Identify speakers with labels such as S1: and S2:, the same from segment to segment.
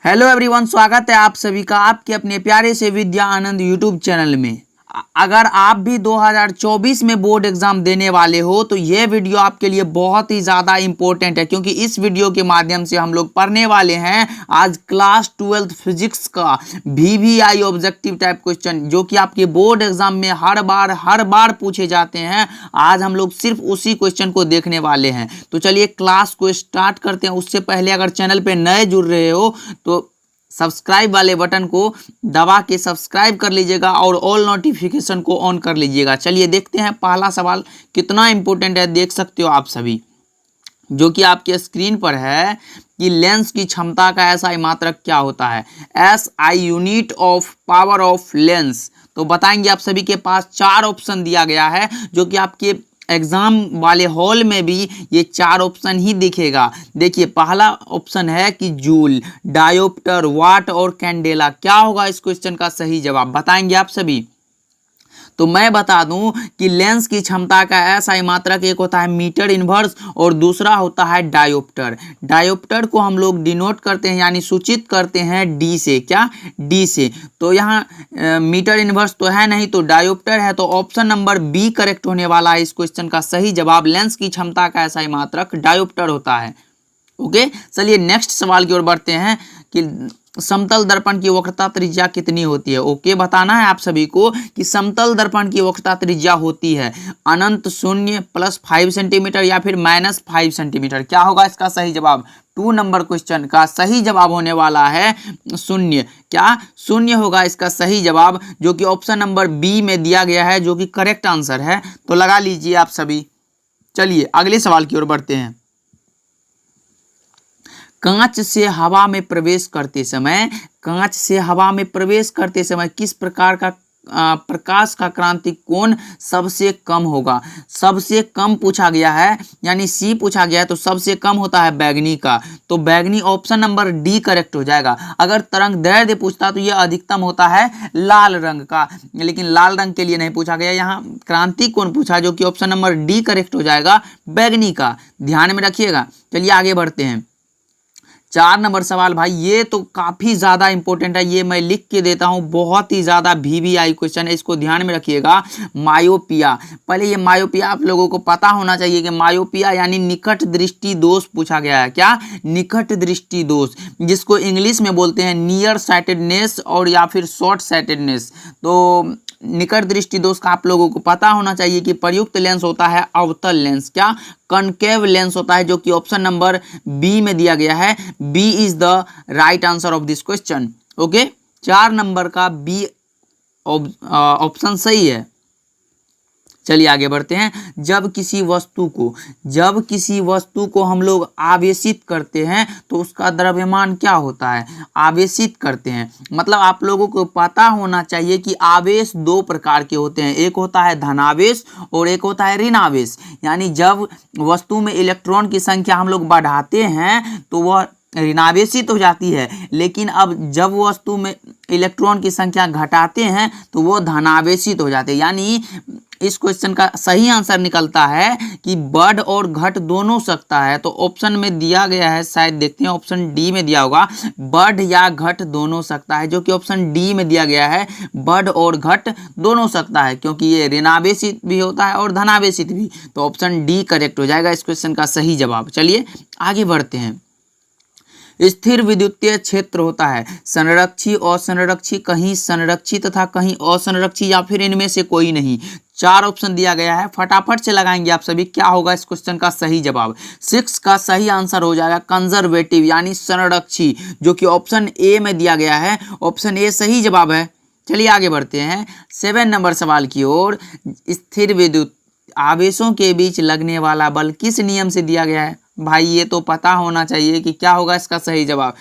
S1: Hello everyone, स्वागत है आप सभी का आपके अपने प्यारे से विद्या आनंद यूट्यूब चैनल में। अगर आप भी 2024 में बोर्ड एग्जाम देने वाले हो तो ये वीडियो आपके लिए बहुत ही ज़्यादा इम्पोर्टेंट है, क्योंकि इस वीडियो के माध्यम से हम लोग पढ़ने वाले हैं आज क्लास 12 फिजिक्स का VVI ऑब्जेक्टिव टाइप क्वेश्चन, जो कि आपके बोर्ड एग्जाम में हर बार पूछे जाते हैं। आज हम लोग सिर्फ उसी क्वेश्चन को देखने वाले हैं। तो चलिए क्लास को स्टार्ट करते हैं। उससे पहले अगर चैनल पर नए जुड़ रहे हो तो सब्सक्राइब वाले बटन को दबा के सब्सक्राइब कर लीजिएगा और ऑल नोटिफिकेशन को ऑन कर लीजिएगा। चलिए देखते हैं पहला सवाल कितना इंपॉर्टेंट है, देख सकते हो आप सभी, जो कि आपके स्क्रीन पर है कि लेंस की क्षमता का SI मात्रक क्या होता है। SI unit of power of lens. तो बताएंगे आप सभी के पास 4 ऑप्शन दिया गया है, जो कि आपके एग्जाम वाले हॉल में भी ये 4 ऑप्शन ही दिखेगा। देखिए पहला ऑप्शन है कि जूल, डायोप्टर, वाट और कैंडेला। क्या होगा इस क्वेश्चन का सही जवाब, बताएंगे आप सभी। तो मैं बता दूं कि लेंस की क्षमता का SI मात्रक एक होता है मीटर इनवर्स और दूसरा होता है डायोप्टर। डायोप्टर को हम लोग डिनोट करते हैं यानी सूचित करते हैं D से। क्या? D से। तो यहाँ मीटर इनवर्स तो है नहीं, तो डायोप्टर है। तो ऑप्शन नंबर B करेक्ट होने वाला है इस क्वेश्चन का सही जवाब। लेंस की क्षमता का SI मात्रक डायोप्टर होता है। ओके, चलिए नेक्स्ट सवाल की ओर बढ़ते हैं कि समतल दर्पण की वक्रता त्रिज्या कितनी होती है। ओके, बताना है आप सभी को कि समतल दर्पण की वक्रता त्रिज्या होती है अनंत शून्य +5 सेंटीमीटर या फिर -5 सेंटीमीटर। क्या होगा इसका सही जवाब? 2 नंबर क्वेश्चन का सही जवाब होने वाला है शून्य। क्या? शून्य होगा इसका सही जवाब, जो कि ऑप्शन नंबर B में दिया गया है, जो कि करेक्ट आंसर है। तो लगा लीजिए आप सभी। चलिए अगले सवाल की ओर बढ़ते हैं। कांच से हवा में प्रवेश करते समय किस प्रकार का प्रकाश का क्रांतिक कोण सबसे कम होगा। सबसे कम पूछा गया है यानी C पूछा गया है, तो सबसे कम होता है बैगनी का। तो बैगनी ऑप्शन नंबर D करेक्ट हो जाएगा। अगर तरंग दैर्ध्य पूछता तो यह अधिकतम होता है लाल रंग का, लेकिन लाल रंग के लिए नहीं पूछा गया, यहाँ क्रांतिक कोण पूछा, जो कि ऑप्शन नंबर D करेक्ट हो जाएगा बैगनी का। ध्यान में रखिएगा। चलिए आगे बढ़ते हैं। 4 नंबर सवाल भाई, ये तो काफ़ी ज़्यादा इंपॉर्टेंट है, ये मैं लिख के देता हूँ, बहुत ही ज़्यादा VVI क्वेश्चन है, इसको ध्यान में रखिएगा। मायोपिया, पहले ये मायोपिया आप लोगों को पता होना चाहिए कि मायोपिया यानी निकट दृष्टि दोष पूछा गया है। क्या? निकट दृष्टि दोष, जिसको इंग्लिश में बोलते हैं नियर साइटेडनेस और या फिर शॉर्ट साइटेडनेस। तो निकट दृष्टि दोष का आप लोगों को पता होना चाहिए कि प्रयुक्त लेंस होता है अवतल लेंस। क्या? कनकेव लेंस होता है, जो कि ऑप्शन नंबर B में दिया गया है। B is the right answer of this question. Okay, 4 number का B ऑप्शन सही है। चलिए आगे बढ़ते हैं। जब किसी वस्तु को हम लोग आवेशित करते हैं तो उसका द्रव्यमान क्या होता है। आवेशित करते हैं मतलब आप लोगों को पता होना चाहिए कि आवेश 2 प्रकार के होते हैं, एक होता है धनावेश और एक होता है ऋणावेश। यानी जब वस्तु में इलेक्ट्रॉन की संख्या हम लोग बढ़ाते हैं तो वह ऋणावेशित हो जाती है, लेकिन अब जब वस्तु में इलेक्ट्रॉन की संख्या घटाते हैं तो वो धनावेशित हो जाते हैं। यानी इस क्वेश्चन का सही आंसर निकलता है कि बढ़ और घट दोनों सकता है। तो ऑप्शन में दिया गया है, शायद देखते हैं ऑप्शन D में दिया होगा, बढ़ या घट दोनों सकता है, जो कि ऑप्शन D में दिया गया है। बढ़ और घट दोनों सकता है, क्योंकि ये ऋणावेशित भी होता है और धनावेशित भी। तो ऑप्शन D करेक्ट हो जाएगा इस क्वेश्चन का सही जवाब। चलिए आगे बढ़ते हैं। स्थिर विद्युतीय क्षेत्र होता है संरक्षी, असंरक्षी, कहीं संरक्षी तथा कहीं असंरक्षी, या फिर इनमें से कोई नहीं। 4 ऑप्शन दिया गया है, फटाफट से लगाएंगे आप सभी। क्या होगा इस क्वेश्चन का सही जवाब? 6 का सही आंसर हो जाएगा कंजर्वेटिव यानी संरक्षी, जो कि ऑप्शन A में दिया गया है। ऑप्शन A सही जवाब है। चलिए आगे बढ़ते हैं 7 नंबर सवाल की ओर। स्थिर विद्युत आवेशों के बीच लगने वाला बल किस नियम से दिया गया है। भाई ये तो पता होना चाहिए कि क्या होगा इसका सही जवाब।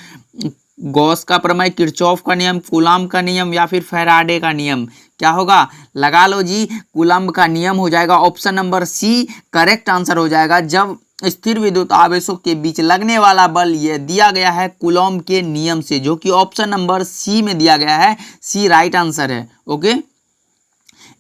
S1: गॉस का प्रमेय, किरचॉफ का नियम, कूलम्ब का नियम या फिर फैराडे का नियम। क्या होगा? लगा लो जी, कूलम्ब का नियम हो जाएगा। Option number C correct answer हो जाएगा। जब स्थिर विद्युत आवेशों के बीच लगने वाला बल ये दिया गया है कूलम्ब के नियम से, जो कि ऑप्शन नंबर C में दिया गया है। C राइट आंसर है। ओके,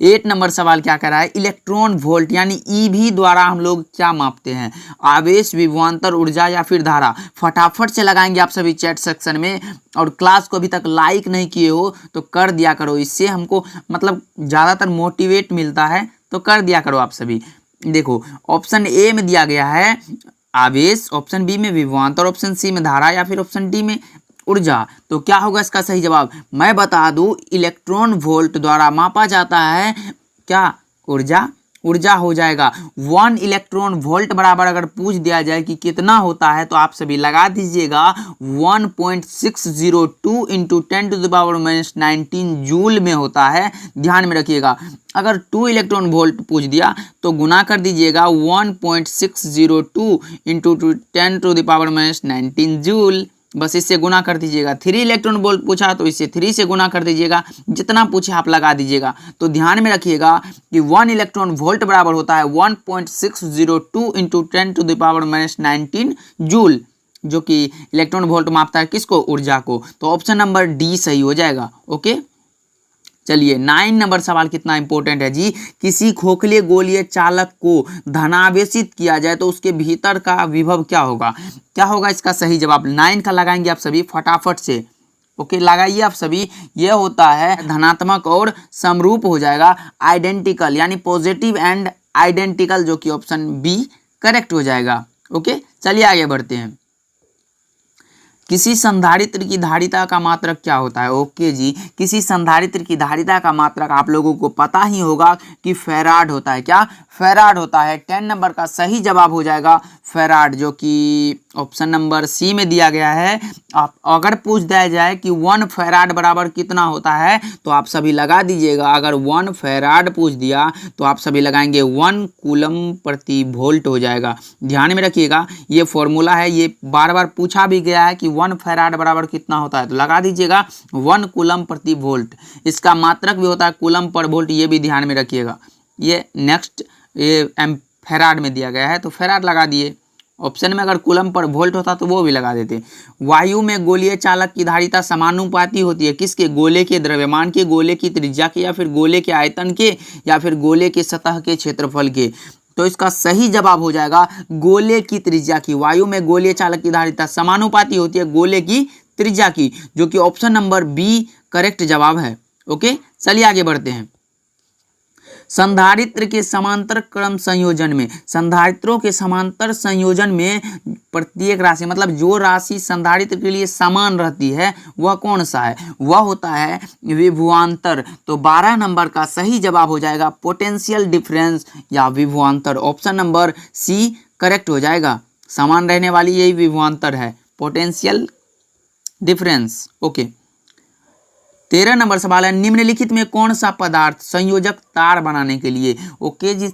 S1: 8 नंबर सवाल क्या कह रहा है, इलेक्ट्रॉन वोल्ट यानी ईवी द्वारा हम लोग क्या मापते हैं, आवेश, विभवांतर, ऊर्जा या फिर धारा। फटाफट से लगाएंगे आप सभी चैट सेक्शन में, और क्लास को अभी तक लाइक नहीं किए हो तो कर दिया करो, इससे हमको मतलब ज़्यादातर मोटिवेट मिलता है, तो कर दिया करो आप सभी। देखो ऑप्शन ए में दिया गया है आवेश, ऑप्शन बी में विभवांतर, ऑप्शन सी में धारा या फिर ऑप्शन डी में ऊर्जा। तो क्या होगा इसका सही जवाब, मैं बता दूं इलेक्ट्रॉन वोल्ट द्वारा मापा जाता है क्या, ऊर्जा। ऊर्जा हो जाएगा 1 इलेक्ट्रॉन वोल्ट बराबर अगर पूछ दिया जाए कि कितना होता है तो आप सभी लगा दीजिएगा 1.602 इंटू 10⁻⁻19 जूल में होता है। ध्यान में रखिएगा, अगर 2 इलेक्ट्रॉन वोल्ट पूछ दिया तो गुना कर दीजिएगा 1.602 इंटू 10⁻⁻19 जूल, बस इससे गुना कर दीजिएगा। 3 इलेक्ट्रॉन वोल्ट पूछा तो इससे 3 से गुना कर दीजिएगा, जितना पूछे आप लगा दीजिएगा। तो ध्यान में रखिएगा कि 1 इलेक्ट्रॉन वोल्ट बराबर होता है 1.602 इंटू 10⁻⁻19 जूल, जो कि इलेक्ट्रॉन वोल्ट मापता है किसको, ऊर्जा को। तो ऑप्शन नंबर डी सही हो जाएगा। ओके, चलिए 9 नंबर सवाल कितना इंपॉर्टेंट है जी, किसी खोखले गोलीय चालक को धनावेशित किया जाए तो उसके भीतर का विभव क्या होगा। क्या होगा इसका सही जवाब, 9 का लगाएंगे आप सभी फटाफट से। ओके लगाइए आप सभी, ये होता है धनात्मक और समरूप हो जाएगा, आइडेंटिकल यानी पॉजिटिव एंड आइडेंटिकल, जो कि ऑप्शन बी करेक्ट हो जाएगा। ओके चलिए आगे बढ़ते हैं। किसी संधारित्र की धारिता का मात्रक क्या होता है। ओके जी, किसी संधारित्र की धारिता का मात्रक आप लोगों को पता ही होगा कि फैराड होता है। क्या, फैराड होता है। 10 नंबर का सही जवाब हो जाएगा फैराड, जो कि ऑप्शन नंबर सी में दिया गया है। आप अगर पूछ दिया जाए कि 1 फैराड बराबर कितना होता है तो आप सभी लगा दीजिएगा। अगर 1 फैराड पूछ दिया तो आप सभी लगाएंगे 1 कूलम प्रति वोल्ट हो जाएगा। ध्यान में रखिएगा, ये फॉर्मूला है, ये बार बार पूछा भी गया है कि 1 फैराड बराबर कितना होता है, तो लगा दीजिएगा 1 कूलम प्रति वोल्ट। इसका मात्रक भी होता है कूलम पर वोल्ट, ये भी ध्यान में रखिएगा। ये नेक्स्ट ये फैराड में दिया गया है तो फैराड लगा दिए। ऑप्शन में अगर कूलम पर वोल्ट होता तो वो भी लगा देते। वायु में गोलीय चालक की धारिता समानुपाती होती है किसके, गोले के द्रव्यमान के, गोले की त्रिज्या के, या फिर गोले के आयतन के, या फिर गोले के सतह के क्षेत्रफल के। तो इसका सही जवाब हो जाएगा गोले की त्रिज्या की। वायु में गोलीय चालक की धारिता समानुपाती होती है गोले की त्रिज्या की, जो कि ऑप्शन नंबर बी करेक्ट जवाब है। ओके चलिए आगे बढ़ते हैं। संधारित्र के समांतर क्रम संयोजन में, संधारित्रों के समांतर संयोजन में प्रत्येक राशि मतलब जो राशि संधारित्र के लिए समान रहती है वह कौन सा है, वह होता है विभवांतर। तो 12 नंबर का सही जवाब हो जाएगा पोटेंशियल डिफरेंस या विभवांतर। ऑप्शन नंबर सी करेक्ट हो जाएगा, समान रहने वाली यही विभवांतर है, पोटेंशियल डिफरेंस। ओके 13 नंबर सवाल है, निम्नलिखित में कौन सा पदार्थ संयोजक तार बनाने के लिए। ओके जी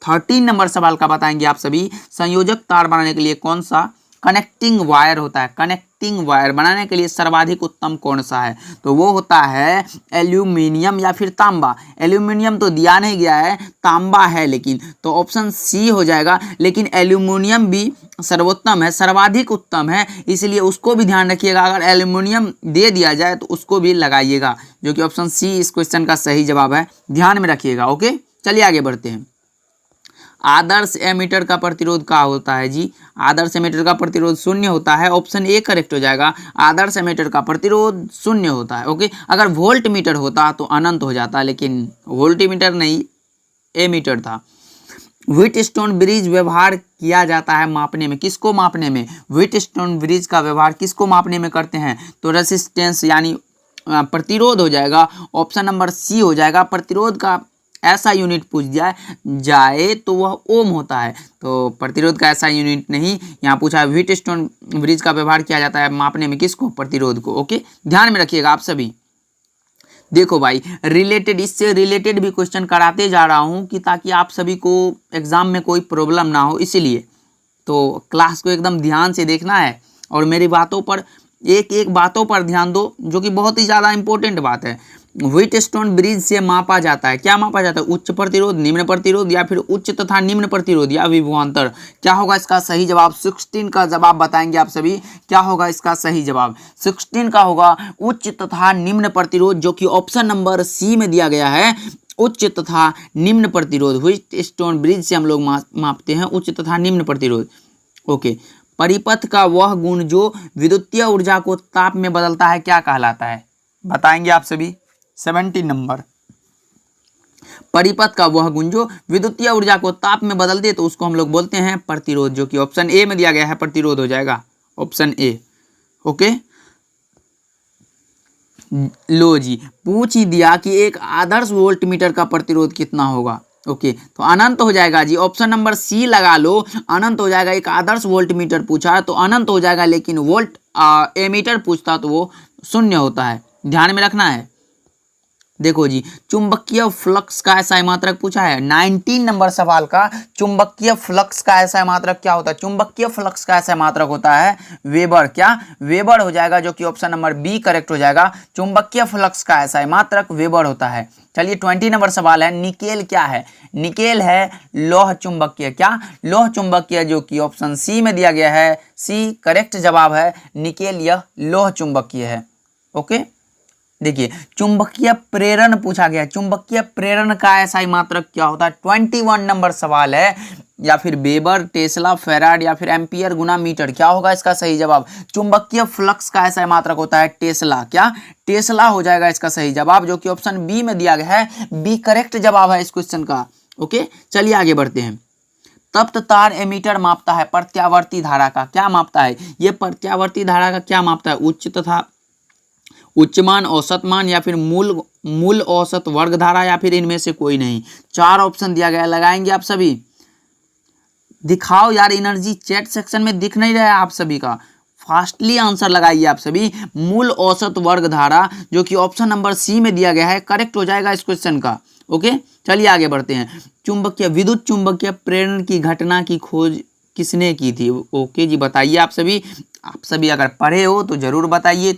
S1: 13 नंबर सवाल का बताएंगे आप सभी, संयोजक तार बनाने के लिए कौन सा कनेक्टिंग वायर होता है। कनेक्टिंग वायर बनाने के लिए सर्वाधिक उत्तम कौन सा है, तो वो होता है एल्यूमिनियम या फिर तांबा। एल्यूमिनियम तो दिया नहीं गया है, तांबा है लेकिन, तो ऑप्शन सी हो जाएगा। लेकिन एल्यूमिनियम भी सर्वोत्तम है, सर्वाधिक उत्तम है, इसलिए उसको भी ध्यान रखिएगा। अगर एल्यूमिनियम दे दिया जाए तो उसको भी लगाइएगा, जो कि ऑप्शन सी इस क्वेश्चन का सही जवाब है, ध्यान में रखिएगा। ओके चलिए आगे बढ़ते हैं। आदर्श एमीटर का प्रतिरोध क्या होता है जी, आदर्श एमीटर का प्रतिरोध 0 होता है। ऑप्शन ए करेक्ट हो जाएगा, आदर्श एमीटर का प्रतिरोध 0 होता है। ओके अगर वोल्ट मीटर होता तो अनंत हो जाता, लेकिन वोल्ट मीटर नहीं एमीटर था। व्हीटस्टोन ब्रिज व्यवहार किया जाता है मापने में, किसको मापने में, व्हीटस्टोन ब्रिज का व्यवहार किसको मापने में करते हैं, तो रेसिस्टेंस यानी प्रतिरोध हो जाएगा। ऑप्शन नंबर सी हो जाएगा। प्रतिरोध का ऐसा यूनिट पूछ जाए तो वह ओम होता है, तो प्रतिरोध का ऐसा यूनिट नहीं, यहाँ पूछा है व्हीटस्टोन ब्रिज का व्यवहार किया जाता है मापने में किसको, प्रतिरोध को। ओके ध्यान में रखिएगा आप सभी। देखो भाई रिलेटेड, इससे रिलेटेड भी क्वेश्चन कराते जा रहा हूँ कि ताकि आप सभी को एग्जाम में कोई प्रॉब्लम ना हो, इसीलिए तो क्लास को एकदम ध्यान से देखना है और मेरी बातों पर एक एक बातों पर ध्यान दो, जो कि बहुत ही ज़्यादा इंपॉर्टेंट बात है। व्हीटस्टोन ब्रिज से मापा जाता है, क्या मापा जाता है, उच्च प्रतिरोध, निम्न प्रतिरोध, या फिर उच्च तथा निम्न प्रतिरोध या विभवांतर। क्या होगा इसका सही जवाब, 16 का जवाब बताएंगे आप सभी। क्या होगा इसका सही जवाब, 16 का होगा उच्च तथा निम्न प्रतिरोध, जो कि ऑप्शन नंबर सी में दिया गया है। उच्च तथा निम्न प्रतिरोध, व्हीटस्टोन ब्रिज से हम लोग मापते हैं उच्च तथा निम्न प्रतिरोध। ओके, परिपथ का वह गुण जो विद्युतीय ऊर्जा को ताप में बदलता है क्या कहलाता है, बताएंगे आप सभी। 17 नंबर, परिपथ का वह गुण जो विद्युतीय ऊर्जा को ताप में बदल दे तो उसको हम लोग बोलते हैं प्रतिरोध, जो कि ऑप्शन ए में दिया गया है, प्रतिरोध हो जाएगा ऑप्शन ए। ओके, लो जी, पूछ ही दिया कि एक आदर्श वोल्टमीटर का प्रतिरोध कितना होगा। ओके, तो अनंत हो जाएगा जी, ऑप्शन नंबर सी लगा लो, अनंत हो जाएगा। एक आदर्श वोल्टमीटर पूछा तो अनंत हो जाएगा, लेकिन वोल्ट एमीटर पूछता तो वो शून्य होता है, ध्यान में रखना है। देखो जी, चुंबकीय फ्लक्स का एसआई मात्रक पूछा है 19 नंबर सवाल का। चुंबकीय फ्लक्स का एसआई मात्रक क्या होता है? चुंबकीय फ्लक्स का एसआई मात्रक होता है वेबर। क्या? वेबर हो जाएगा, जो कि ऑप्शन नंबर बी करेक्ट हो जाएगा। चुंबकीय फ्लक्स का एसआई मात्रक वेबर होता है। चलिए 20 नंबर सवाल है, निकेल क्या है? निकेल है लौह चुंबकीय। क्या? लौह चुंबकीय, जो कि ऑप्शन सी में दिया गया है, सी करेक्ट जवाब है। निकेल यह लौह चुंबकीय है। ओके, देखिए चुंबकीय प्रेरण पूछा गया। चुंबकीय प्रेरण का एसआई मात्रक क्या होता है? 21 नंबर सवाल है, या फिर वेबर, टेस्ला, फेराड या फिर एम्पियर गुना मीटर, क्या होगा इसका सही जवाब? चुंबकीय फ्लक्स का एसआई मात्रक होता है टेस्ला। क्या? टेस्ला हो जाएगा इसका सही जवाब, जो कि ऑप्शन बी में दिया गया है। बी करेक्ट जवाब है इस क्वेश्चन का। ओके, चलिए आगे बढ़ते हैं। तप्त तार एमीटर मापता है प्रत्यावर्ती धारा का। क्या मापता है? यह प्रत्यावर्ती धारा का क्या मापता है? उच्च तथा उच्च मान, औसत मान या फिर मूल औसत वर्ग धारा, या फिर इनमें से कोई नहीं। 4 ऑप्शन दिया गया है, लगाएंगे आप सभी। दिखाओ यार, एनर्जी चैट सेक्शन में दिख नहीं रहा है आप सभी का। फास्टली आंसर लगाइए आप सभी। मूल औसत वर्ग धारा, जो कि ऑप्शन नंबर सी में दिया गया है, करेक्ट हो जाएगा इस क्वेश्चन का। ओके, चलिए आगे बढ़ते हैं। चुंबकीय विद्युत चुंबकीय प्रेरण की घटना की खोज किसने की थी? ओके जी, बताइए आप सभी। आप सभी अगर पढ़े हो तो जरूर बताइए।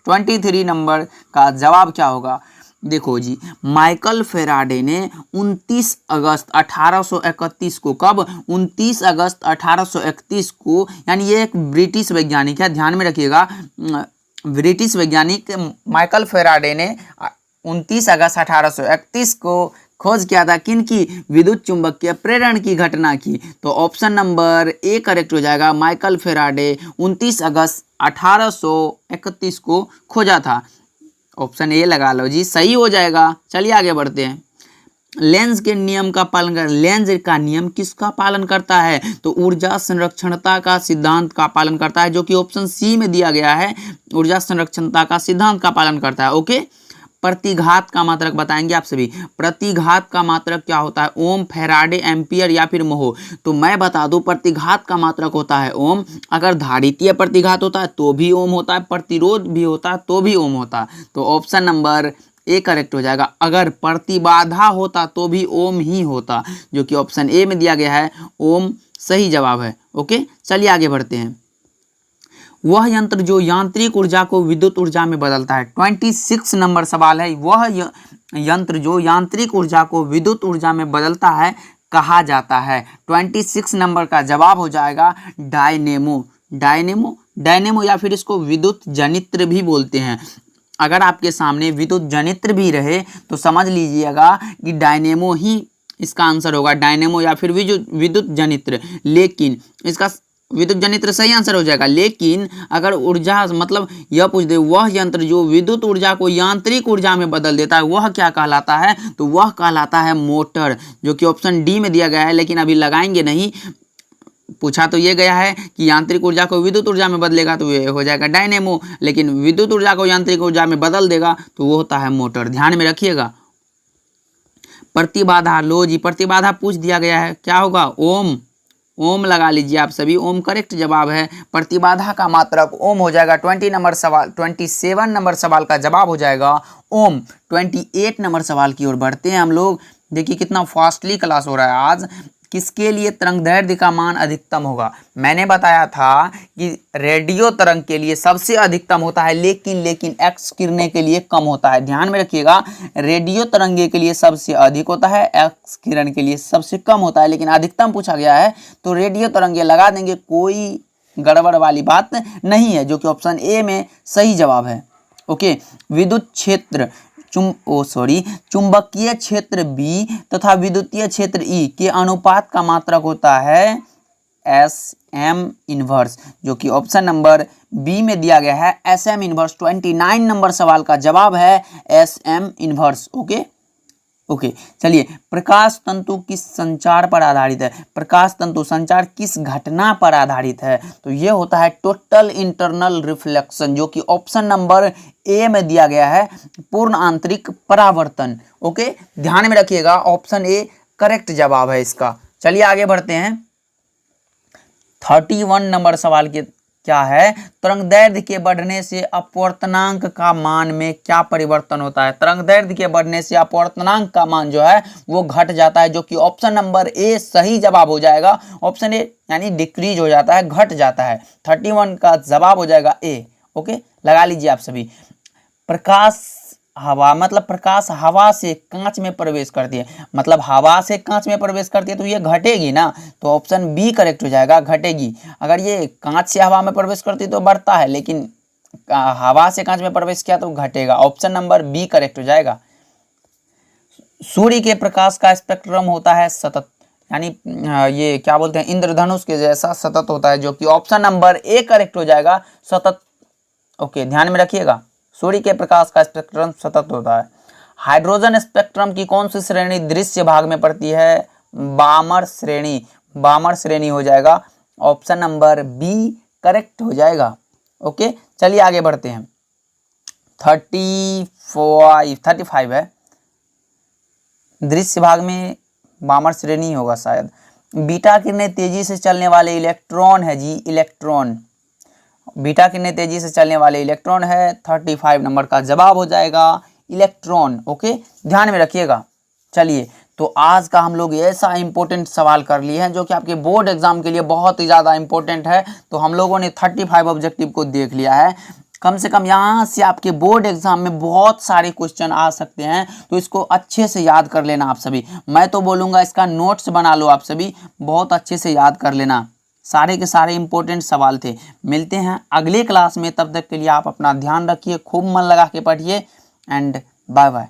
S1: 23 नंबर का जवाब क्या होगा? देखो जी, माइकल फेराडे ने 29 अगस्त 1831 को, कब? 29 अगस्त 1831 को, यानी ये एक ब्रिटिश वैज्ञानिक है, ध्यान में रखिएगा। ब्रिटिश वैज्ञानिक माइकल फेराडे ने 29 अगस्त 1831 को खोज किया था किनकी? विद्युत चुंबकीय प्रेरण की घटना की। तो ऑप्शन नंबर ए करेक्ट हो जाएगा। माइकल फेराडे 29 अगस्त 1831 को खोजा था। ऑप्शन ए लगा लो जी, सही हो जाएगा। चलिए आगे बढ़ते हैं। लेंज के नियम का पालन कर, लेंज का नियम किसका पालन करता है? तो ऊर्जा संरक्षणता का सिद्धांत का पालन करता है, जो कि ऑप्शन सी में दिया गया है। ऊर्जा संरक्षणता का सिद्धांत का पालन करता है। ओके, प्रतिघात का मात्रक बताएंगे आप सभी। प्रतिघात का मात्रक क्या होता है? ओम, फेराडे, एम्पियर या फिर मोह? तो मैं बता दूं, प्रतिघात का मात्रक होता है ओम। अगर धारितीय प्रतिघात होता है तो भी ओम होता है, प्रतिरोध भी होता है तो भी ओम होता है। तो ऑप्शन नंबर ए करेक्ट हो जाएगा। अगर प्रतिबाधा होता तो भी ओम ही होता, जो कि ऑप्शन ए में दिया गया है, ओम सही जवाब है। ओके, चलिए आगे बढ़ते हैं। वह यंत्र जो यांत्रिक ऊर्जा को विद्युत ऊर्जा में बदलता है। 26 नंबर सवाल है। वह यंत्र जो यांत्रिक ऊर्जा को विद्युत ऊर्जा में बदलता है कहा जाता है। 26 नंबर का जवाब हो जाएगा डायनेमो। डायनेमो, डायनेमो या फिर इसको विद्युत जनित्र भी बोलते हैं। अगर आपके सामने विद्युत जनित्र भी रहे तो समझ लीजिएगा कि डायनेमो ही इसका आंसर होगा। डायनेमो या फिर विद्युत जनित्र। लेकिन इसका विद्युत जनित्र सही आंसर हो जाएगा। लेकिन अगर ऊर्जा मतलब यह पूछ दे, वह यंत्र जो विद्युत ऊर्जा को यांत्रिक ऊर्जा में बदल देता है, वह क्या कहलाता है? तो वह कहलाता है मोटर, जो कि ऑप्शन डी में दिया गया है। लेकिन अभी लगाएंगे नहीं, पूछा तो ये गया है कि यांत्रिक ऊर्जा को विद्युत ऊर्जा में बदलेगा तो ये हो जाएगा डायनेमो, लेकिन विद्युत ऊर्जा को यांत्रिक ऊर्जा में बदल देगा तो वो होता है मोटर। ध्यान में रखिएगा। प्रतिबाधा, लो जी, प्रतिबाधा पूछ दिया गया है, क्या होगा? ओम। ओम लगा लीजिए आप सभी। ओम करेक्ट जवाब है। प्रतिबाधा का मात्रक ओम हो जाएगा। 27 नंबर सवाल का जवाब हो जाएगा ओम। 28 नंबर सवाल की ओर बढ़ते हैं हम लोग। देखिए कितना फास्टली क्लास हो रहा है आज। किसके लिए तरंगदैर्ध्य का मान अधिकतम होगा? मैंने बताया था कि रेडियो तरंग के लिए सबसे अधिकतम होता है, लेकिन एक्स किरणें के लिए कम होता है। ध्यान में रखिएगा, रेडियो तरंगे के लिए सबसे अधिक होता है, एक्स किरण के लिए सबसे कम होता है, लेकिन अधिकतम पूछा गया है तो रेडियो तरंगे लगा देंगे, कोई गड़बड़ वाली बात नहीं है, जो कि ऑप्शन ए में सही जवाब है। ओके, विद्युत क्षेत्र चुंबकीय क्षेत्र B तथा विद्युतीय क्षेत्र E के अनुपात का मात्रक होता है SM इनवर्स, जो कि ऑप्शन नंबर बी में दिया गया है SM इनवर्स। 29 नंबर सवाल का जवाब है SM इनवर्स। ओके चलिए, प्रकाश तंतु किस संचार पर आधारित है? प्रकाश तंतु संचार किस घटना पर आधारित है? तो ये होता है टोटल इंटरनल रिफ्लेक्शन, जो कि ऑप्शन नंबर ए में दिया गया है, पूर्ण आंतरिक परावर्तन। ओके, ध्यान में रखिएगा, ऑप्शन ए करेक्ट जवाब है इसका। चलिए आगे बढ़ते हैं। 31 नंबर सवाल के क्या है? तरंगदैर्घ्य के बढ़ने से अपवर्तनांक का मान में क्या परिवर्तन होता है? तरंगदैर्घ्य के बढ़ने से अपवर्तनांक का मान जो है वो घट जाता है, जो कि ऑप्शन नंबर ए सही जवाब हो जाएगा। ऑप्शन ए यानी डिक्रीज हो जाता है, घट जाता है। 31 का जवाब हो जाएगा ए। ओके, लगा लीजिए आप सभी। प्रकाश हवा, मतलब प्रकाश हवा से कांच में प्रवेश करती है, मतलब हवा से कांच में प्रवेश करती है तो ये घटेगी ना, तो ऑप्शन बी करेक्ट हो जाएगा, घटेगी। अगर ये कांच से हवा में प्रवेश करती है तो बढ़ता है, लेकिन हवा से कांच में प्रवेश किया तो घटेगा। ऑप्शन नंबर बी करेक्ट हो जाएगा। सूर्य के प्रकाश का स्पेक्ट्रम होता है सतत, यानी ये क्या बोलते हैं, इंद्रधनुष के जैसा सतत होता है, जो कि ऑप्शन नंबर ए करेक्ट हो जाएगा, सतत। ओके, ध्यान में रखिएगा, सूर्य के प्रकाश का स्पेक्ट्रम सतत होता है। हाइड्रोजन स्पेक्ट्रम की कौन सी श्रेणी दृश्य भाग में पड़ती है? बामर श्रेणी, बामर श्रेणी हो जाएगा, ऑप्शन नंबर बी करेक्ट हो जाएगा। ओके, चलिए आगे बढ़ते हैं। 35 है, दृश्य भाग में बामर श्रेणी होगा शायद। बीटा किरणें तेजी से चलने वाले इलेक्ट्रॉन है जी, इलेक्ट्रॉन। बीटा किरणें तेजी से चलने वाले इलेक्ट्रॉन है, 35 नंबर का जवाब हो जाएगा इलेक्ट्रॉन। ओके, ध्यान में रखिएगा। चलिए, तो आज का हम लोग ऐसा इंपॉर्टेंट सवाल कर लिए हैं जो कि आपके बोर्ड एग्जाम के लिए बहुत ही ज़्यादा इंपॉर्टेंट है। तो हम लोगों ने 35 ऑब्जेक्टिव को देख लिया है। कम से कम यहाँ से आपके बोर्ड एग्जाम में बहुत सारे क्वेश्चन आ सकते हैं, तो इसको अच्छे से याद कर लेना आप सभी। मैं तो बोलूँगा इसका नोट्स बना लो आप सभी, बहुत अच्छे से याद कर लेना। सारे के सारे इंपॉर्टेंट सवाल थे। मिलते हैं अगले क्लास में, तब तक के लिए आप अपना ध्यान रखिए, खूब मन लगा के पढ़िए एंड बाय बाय।